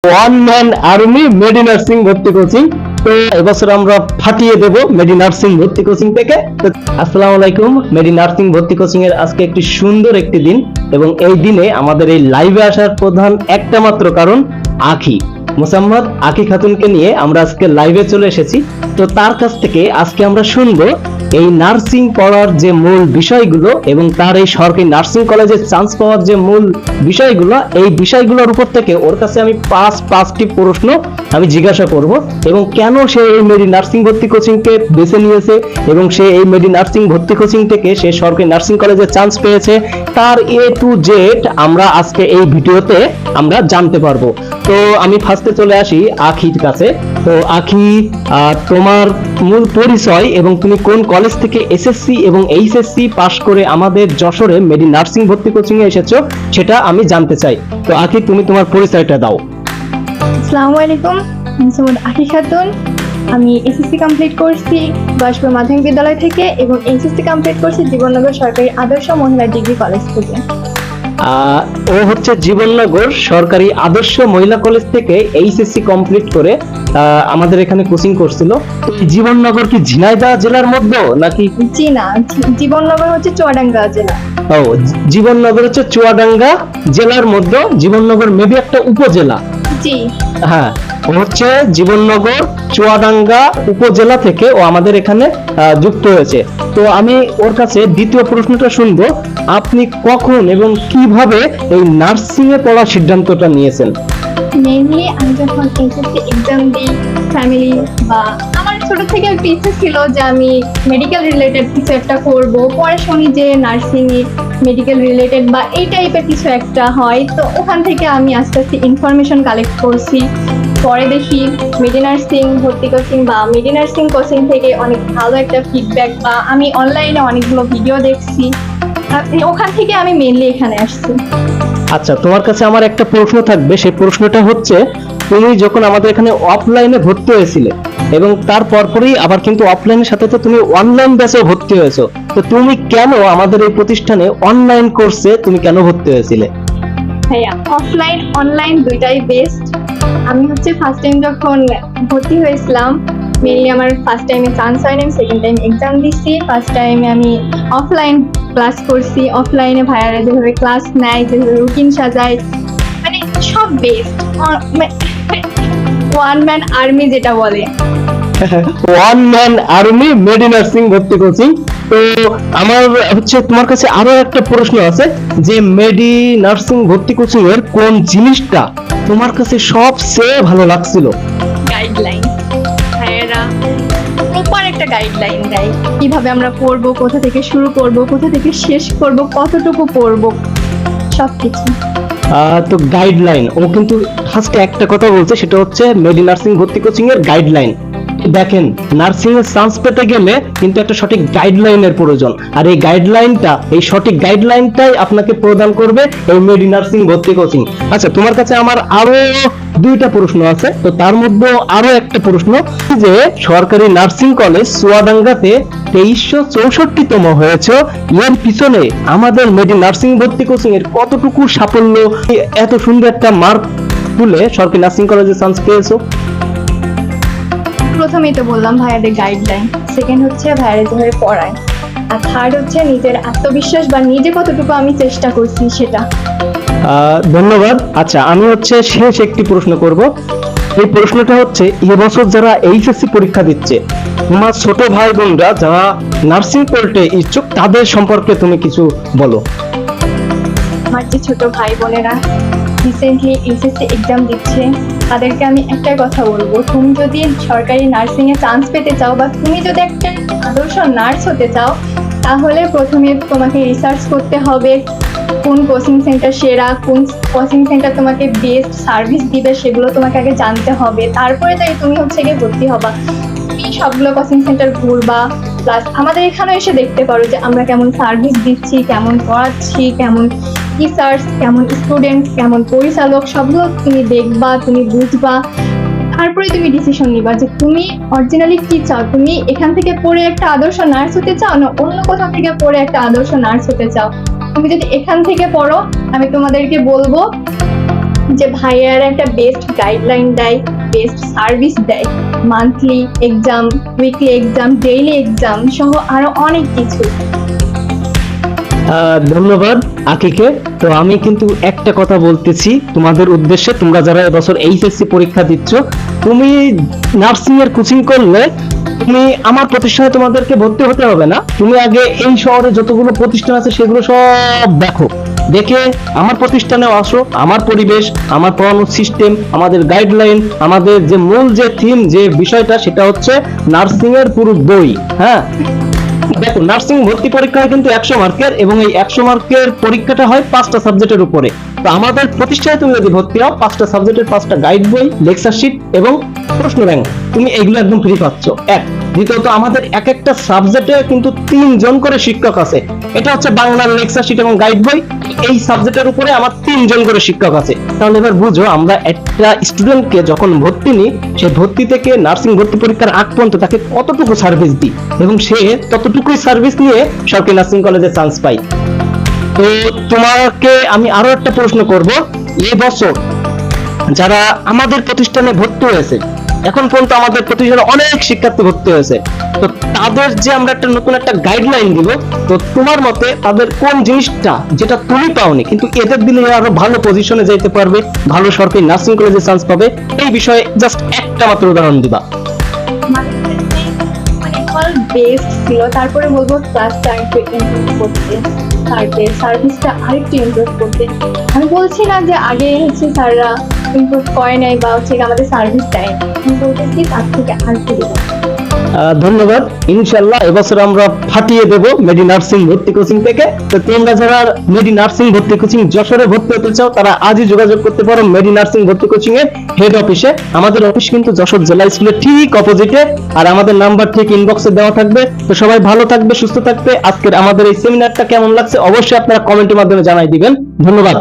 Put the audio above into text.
One man army মেডি nursing ভর্তি coaching. তো এবছর আমরা ফাটিয়ে দেব মেডি নার্সিং ভর্তি কোচিং থেকে। তো আসসালামু আলাইকুম। মেডি নার্সিং ভর্তি কোচিং এর আজকে একটি সুন্দর একটি দিন, এবং এই দিনে আমাদের এই লাইভে আসার প্রধান একটা মাত্র কারণ আখি মোসাম্মদ আখি খাতুনকে নিয়ে আমরা আজকে লাইভে চলে এসেছি। তো তার কাছ থেকে আজকে আমরা শুনবো এই নার্সিং পড়ার যে মূল বিষয়গুলো এবং তার এই সরকারি নার্সিং কলেজে চান্স পাওয়ার যে মূল বিষয়গুলো, এই বিষয়গুলোর উপর থেকে ওর কাছে আমি পাঁচটি প্রশ্ন আমি জিজ্ঞাসা করব, এবং কেন সে এই মেডি নার্সিং ভর্তি কোচিং কে বেছে নিয়েছে এবং সে এই মেডি নার্সিং ভর্তি কোচিং থেকে সে সরকারি নার্সিং কলেজে চান্স পেয়েছে, তার এ টু জেড আমরা আজকে এই ভিডিওতে আমরা জানতে পারবো। তো আমি ফার্স্টে চলে আসি আখির কাছে। তো আখি, তোমার মূল পরিচয় এবং তুমি কোন কলেজ থেকে এসএসসি এবং এইচএসসি পাশ করে আমাদের যশোরে মেডি নার্সিং ভর্তি কোচিং এ এসেছো সেটা আমি জানতে চাই। তো আখি, তুমি তোমার পরিচয়টা দাও। আসসালামু আলাইকুম, আমি মোসাম্মদ আখি খাতুন। আমি এসএসসি কমপ্লিট করছি বয়স্ক মাধ্যমিক বিদ্যালয় থেকে এবং এইচএসসি কমপ্লিট করছি জীবননগর সরকারি আদর্শ মহিলা ডিগ্রি কলেজ থেকে। ও হচ্ছে জীবননগর সরকারি আদর্শ মহিলা কলেজ থেকে এইচএসসি কমপ্লিট করে আমাদের এখানে কোচিং করছিল। তো জীবননগর কি ঝিনাইদহ জেলার মধ্যে নাকি? জি না, জীবননগর হচ্ছে চুয়াডাঙ্গা জেলা। ও, জীবননগর হচ্ছে চুয়াডাঙ্গা জেলার মধ্যে। জীবননগর মেবি একটা উপজেলা। জি হ্যাঁ, ও হচ্ছে জীবননগর চুয়াডাঙ্গা উপজেলা থেকে ও আমাদের এখানে যুক্ত হয়েছে। তো আমি ওর কাছে দ্বিতীয় প্রশ্নটা শুনবো, আপনি কখন এবং কিভাবে এই নার্সিং এ পড়ার সিদ্ধান্তটা নিয়েছেন? মেইনলি আমি যখন এইচএসসি এক্সাম দিই, ফ্যামিলি বা আমার ছোট থেকে একটা ইচ্ছে ছিল যে আমি মেডিকেল রিলেটেড কিছু একটা করব। পরে শুনি যে নার্সিং মেডিকেল রিলেটেড বা এই টাইপের কিছু একটা হয়, তো ওখান থেকে আমি আস্তে আস্তে ইনফরমেশন কালেক্ট করছি। পরে দেখি মেডি নার্সিং ভর্তি কোচিং বা মেডি নার্সিং কোচিং থেকে অনেক ভালো একটা ফিডব্যাক, বা আমি অনলাইনে অনেকগুলো ভিডিও দেখছি, ওখান থেকে আমি মেইনলি এখানে আসছি। আচ্ছা, তোমার কাছে আমার একটা প্রশ্ন থাকবে। সেই প্রশ্নটা হচ্ছে, তুমি যখন আমাদের এখানে অফলাইনে ভর্তি হয়েছিলে এবং তার পরপরই আবার কিন্তু অফলাইনের সাথে তো তুমি অনলাইন ব্যাচে ভর্তি হয়েছো, তো তুমি কেন আমাদের এই প্রতিষ্ঠানে অনলাইন কোর্সে তুমি কেন ভর্তি হয়েছিলে? হ্যাঁ, অফলাইন অনলাইন দুইটাই বেস্ট। আমি হচ্ছে ফার্স্ট টাইম যখন ভর্তি হয়েছিলাম, মেইনলি আমার ফার্স্ট টাইমে চান্স হয়নি, আমি সেকেন্ড টাইম এক্সাম দিচ্ছি। ফার্স্ট টাইমে আমি অফলাইন ক্লাস করছি। অফলাইনে ভাইয়ারা যেভাবে ক্লাস নেয়, যেভাবে রুটিন সাজায়, মানে সব বেস্ট। ওয়ান ম্যান আর্মি যেটা বলে। ওয়ান ম্যান আর্মি মেডি নার্সিং ভর্তি কোচিং। তো আমার হচ্ছে তোমার কাছে আরো একটা প্রশ্ন আছে, যে মেডি নার্সিং ভর্তি কোচিং এর কোন জিনিসটা তোমার কাছে সবচেয়ে ভালো লাগছিল? গাইডলাইন। ভাইয়ারা প্রপার একটা গাইডলাইন দেয়, কিভাবে আমরা পড়বো, কোথা থেকে শুরু করব, কোথা থেকে শেষ করব, কতটুকু পড়বো, সবকিছু। তো গাইডলাইন, ও কিন্তু ফার্স্টে একটা কথা বলছে, সেটা হচ্ছে মেডি নার্সিং ভর্তি কোচিং এর গাইডলাইন। দেখেন, নার্সিং এর চান্স পেতে গেলে কিন্তু একটা সঠিক গাইডলাইনের প্রয়োজন, আর এই গাইডলাইনটা, এই সঠিক গাইডলাইনটাই আপনাকে প্রদান করবে এই মেডি নার্সিং ভর্তি কোচিং। আচ্ছা, তোমার কাছে আমার আরো দুইটা প্রশ্ন আছে। তো তার মধ্যে আরো একটা প্রশ্ন, যে সরকারি নার্সিং কলেজ চুয়াডাঙ্গাতে 2364তম হয়েছে, এর পিছনে আমাদের মেডি নার্সিং ভর্তি কোচিং এর কতটুকু সাফল্য, এত সুন্দর একটা মার্ক তুলে সরকারি নার্সিং কলেজে চান্স পেয়েছো? প্রথমেই তো বললাম ভাইয়াদের গাইডলাইন, সেকেন্ড হচ্ছে ভাইয়ারা যেভাবে পড়ায়, আর থার্ড হচ্ছে নিজের আত্মবিশ্বাস বা নিজে কতটুকু আমি চেষ্টা করছি সেটা। ধন্যবাদ। আচ্ছা, আমি হচ্ছে শেষ একটি প্রশ্ন করব। এই প্রশ্নটা হচ্ছে, এবছর যারা এইচএসসি পরীক্ষা দিচ্ছে, তোমার ছোট ভাই বোনরা যারা নার্সিং পড়তে ইচ্ছুক, তাদের সম্পর্কে তুমি কিছু বলো। আমার যে ছোট ভাই বোনেরা রিসেন্টলি এইচএসসি এক্সাম দিচ্ছে, তাদেরকে আমি একটাই কথা বলবো, তুমি যদি সরকারি নার্সিং এ চান্স পেতে চাও বা তুমি যদি একটা আদর্শ নার্স হতে চাও, তাহলে প্রথমে তোমাকে রিসার্চ করতে হবে কোন কোচিং সেন্টার সেরা, কোন কোচিং সেন্টার তোমাকে বেস্ট সার্ভিস দিবে, সেগুলো তোমাকে আগে জানতে হবে। তারপরে তাই তুমি হচ্ছে গিয়ে ভর্তি হবা। তুমি সবগুলো কোচিং সেন্টার ঘুরবা, প্লাস আমাদের এখানে এসে দেখতে পারো যে আমরা কেমন সার্ভিস দিচ্ছি, কেমন পড়াচ্ছি, কেমন টিচার্স, কেমন স্টুডেন্ট, কেমন পরিচালক, সবগুলো তুমি দেখবা, তুমি বুঝবা। তারপরে তুমি ডিসিশন নিবা যে তুমি অরিজিনালি কি চাও। তুমি এখান থেকে পড়ে একটা আদর্শ নার্স হতে চাও, না অন্য কোথাও থেকে পড়ে একটা আদর্শ নার্স হতে চাও। তুমি যদি এখান থেকে পড়ো, আমি তোমাদেরকে বলবো যে ভাইয়ারা একটা বেস্ট গাইডলাইন দেয়, বেস্ট সার্ভিস দেয়, monthly exam, weekly exam, daily exam সহ আরো অনেক কিছু। ধন্যবাদ আকিকে। তো আমি কিন্তু একটা কথা বলতেছি তোমাদের উদ্দেশ্যে, তোমরা যারা এবছর এইচএসসি পরীক্ষা দিচ্ছ, তুমি নার্সিং এর কোচিং করলে তুমি আমার প্রতিষ্ঠানে তোমাদেরকে ভর্তি হতে হবে না। তুমি আগে এই শহরে যতগুলো প্রতিষ্ঠান আছে সেগুলো সব দেখো, দেখে আমার প্রতিষ্ঠানেও আসো। আমার পরিবেশ, আমার পড়ানোর সিস্টেম, আমাদের গাইডলাইন, আমাদের যে মূল যে থিম, যে বিষয়টা, সেটা হচ্ছে নার্সিং এর পুরো বই। হ্যাঁ, দেখো নার্সিং ভর্তি পরীক্ষা হয় কিন্তু 100 মার্কের, এবং এই 100 মার্কের পরীক্ষাটা হয় 5টা সাবজেক্টের উপরে। তো আমাদের প্রতিষ্ঠানে তুমি যদি ভর্তি হও, 5টা সাবজেক্টের 5টা গাইড বই, লেকচার শিট এবং প্রশ্ন ব্যাংক তুমি এগুলো একদম ফ্রি পাচ্ছ। এক, দ্বিতীয়ত আমাদের এক একটা সাবজেক্টে কিন্তু 3 জন করে শিক্ষক আছে। এটা হচ্ছে বাংলার লেকচার শিট এবং গাইড বই, এই সাবজেক্টের উপরে আমার 3 জন করে শিক্ষক আছে। তাহলে এবার বুঝো আমরা একটা স্টুডেন্টকে যখন ভর্তি নিই, সে ভর্তি থেকে নার্সিং ভর্তি পরীক্ষার আগ পর্যন্ত তাকে কতটুকু সার্ভিস দিই, এবং সে ততটুকুই সার্ভিস নিয়ে সরকারি নার্সিং কলেজে চান্স পাই। তো তোমাকে আমি আরো একটা প্রশ্ন করব, এই বছর যারা আমাদের প্রতিষ্ঠানে ভর্তি হয়েছে, এখন পর্যন্ত আমাদের প্রতিষ্ঠানে অনেক শিক্ষার্থী ভর্তি হয়েছে, তো তাদের যে আমরা একটা নতুন একটা গাইডলাইন দিব, তো তোমার মতে তাদের কোন জিনিসটা যেটা তুমি পাওনি কিন্তু এদের দিলে আরো ভালো পজিশনে যেতে পারবে, ভালো সরকারি নার্সিং কলেজে চান্স পাবে, এই বিষয়ে জাস্ট একটা মাত্র উদাহরণ দিবা। মানে অল বেস্ট ছিল, তারপরে বলবো ক্লাসটা আরেকটু ইমপ্রুভ করতে, সার্ভিসটা আরেকটু ইমপ্রুভ করতে। আমি বলছি না যে আগে হচ্ছে স্যাররা ইমপ্রুভ করে নাই বা হচ্ছে আমাদের সার্ভিস দেয়, আমি বলতেছি তার থেকে আরেকটু দেবো। ধন্যবাদ। ইনশাল্লাহ এবছর আমরা ফাটিয়ে দেব মেডি নার্সিং ভর্তি কোচিং থেকে। তো তোমরা যারা মেডি নার্সিং ভর্তি কোচিং যশোরে ভর্তি হতে চাও, তারা আজই যোগাযোগ করতে পারো মেডি নার্সিং ভর্তি কোচিং এর হেড অফিসে। আমাদের অফিস কিন্তু যশোর জেলা স্কুলের ঠিক অপোজিটে, আর আমাদের নাম্বার ঠিক ইনবক্সে দেওয়া থাকবে। তো সবাই ভালো থাকবে, সুস্থ থাকবে। আজকের আমাদের এই সেমিনারটা কেমন লাগছে অবশ্যই আপনারা কমেন্টের মাধ্যমে জানাই দিবেন। ধন্যবাদ।